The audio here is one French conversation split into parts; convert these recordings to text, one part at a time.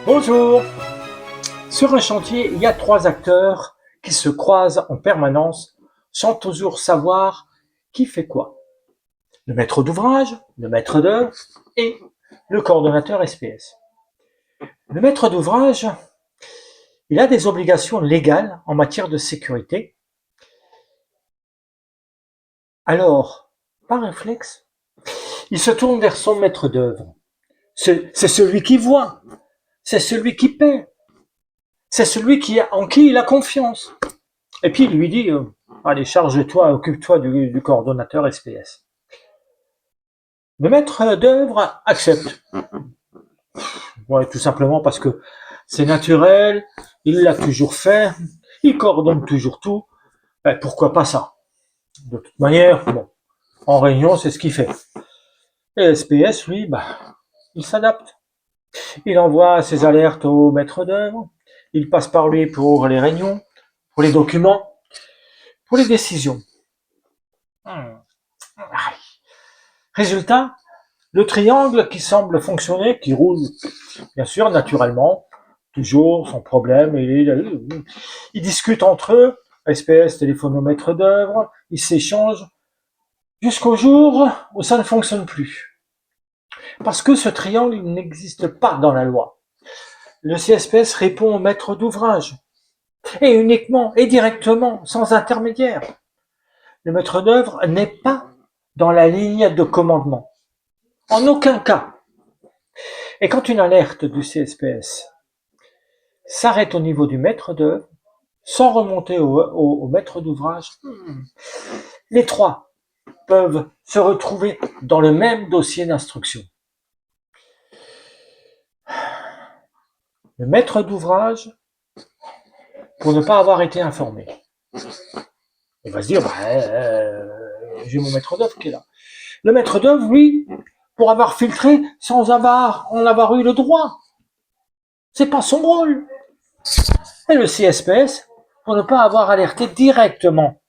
Bonjour. Sur un chantier, il y a trois acteurs qui se croisent en permanence sans toujours savoir qui fait quoi. Le maître d'ouvrage, le maître d'œuvre et le coordonnateur SPS. Le maître d'ouvrage, il a des obligations légales en matière de sécurité. Alors, par réflexe, il se tourne vers son maître d'œuvre. C'est celui qui voit, c'est celui qui paie, c'est celui en qui il a confiance. Et puis il lui dit, allez, charge-toi, occupe-toi du coordonnateur SPS. Le maître d'œuvre accepte. Ouais, tout simplement parce que c'est naturel, il l'a toujours fait, il coordonne toujours tout. Ben, pourquoi pas ça? De toute manière, bon, en réunion, c'est ce qu'il fait. Et SPS, lui, il s'adapte. Il envoie ses alertes au maître d'œuvre, il passe par lui pour les réunions, pour les documents, pour les décisions. Résultat, le triangle qui semble fonctionner, qui roule, bien sûr, naturellement, toujours sans problème, ils discutent entre eux, SPS téléphone au maître d'œuvre, ils s'échangent, jusqu'au jour où ça ne fonctionne plus. Parce que ce triangle n'existe pas dans la loi. Le CSPS répond au maître d'ouvrage, et uniquement et directement, sans intermédiaire. Le maître d'œuvre n'est pas dans la ligne de commandement. En aucun cas. Et quand une alerte du CSPS s'arrête au niveau du maître d'œuvre, sans remonter au maître d'ouvrage, les trois peuvent se retrouver dans le même dossier d'instruction. Le maître d'ouvrage, pour ne pas avoir été informé, il va se dire, j'ai mon maître d'œuvre qui est là. Le maître d'œuvre, lui, pour avoir filtré sans en avoir eu le droit. C'est pas son rôle. Et le CSPS, pour ne pas avoir alerté directement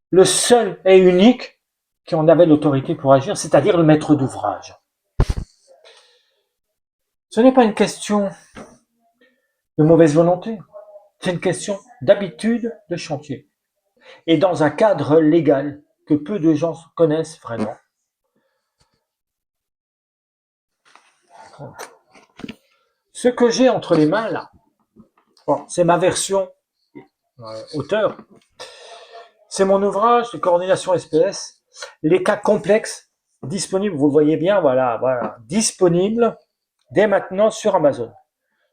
le seul et unique qui en avait l'autorité pour agir, c'est-à-dire le maître d'ouvrage. Ce n'est pas une question de mauvaise volonté, c'est une question d'habitude de chantier. Et dans un cadre légal que peu de gens connaissent vraiment. Ce que j'ai entre les mains là, c'est ma version auteur. C'est mon ouvrage de coordination SPS, les cas complexes disponibles, vous le voyez bien, voilà, disponible dès maintenant sur Amazon.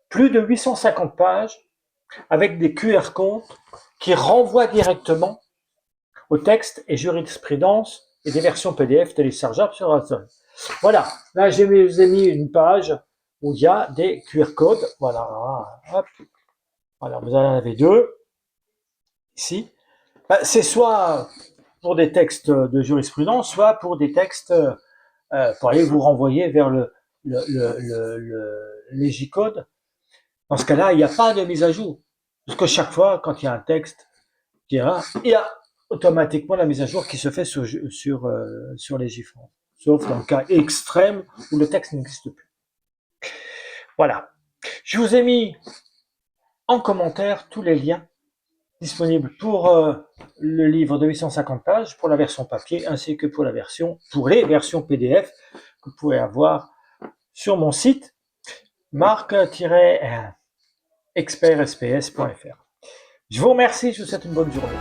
Plus de 850 pages avec des QR codes qui renvoient directement au texte et jurisprudence et des versions PDF téléchargeables sur Amazon. Voilà, là j'ai mis une page où il y a des QR codes. Voilà, hop. Voilà, vous en avez deux ici. C'est soit pour des textes de jurisprudence, soit pour des textes pour aller vous renvoyer vers le Légicode. Dans ce cas-là, il n'y a pas de mise à jour. Parce que chaque fois, quand il y a un texte, il y a automatiquement la mise à jour qui se fait sur Légifrance. Sauf dans le cas extrême où le texte n'existe plus. Voilà. Je vous ai mis en commentaire tous les liens disponibles pour le livre de 850 pages, pour la version papier, ainsi que pour les versions PDF que vous pouvez avoir sur mon site marc-expertsps.fr. Je vous remercie, je vous souhaite une bonne journée.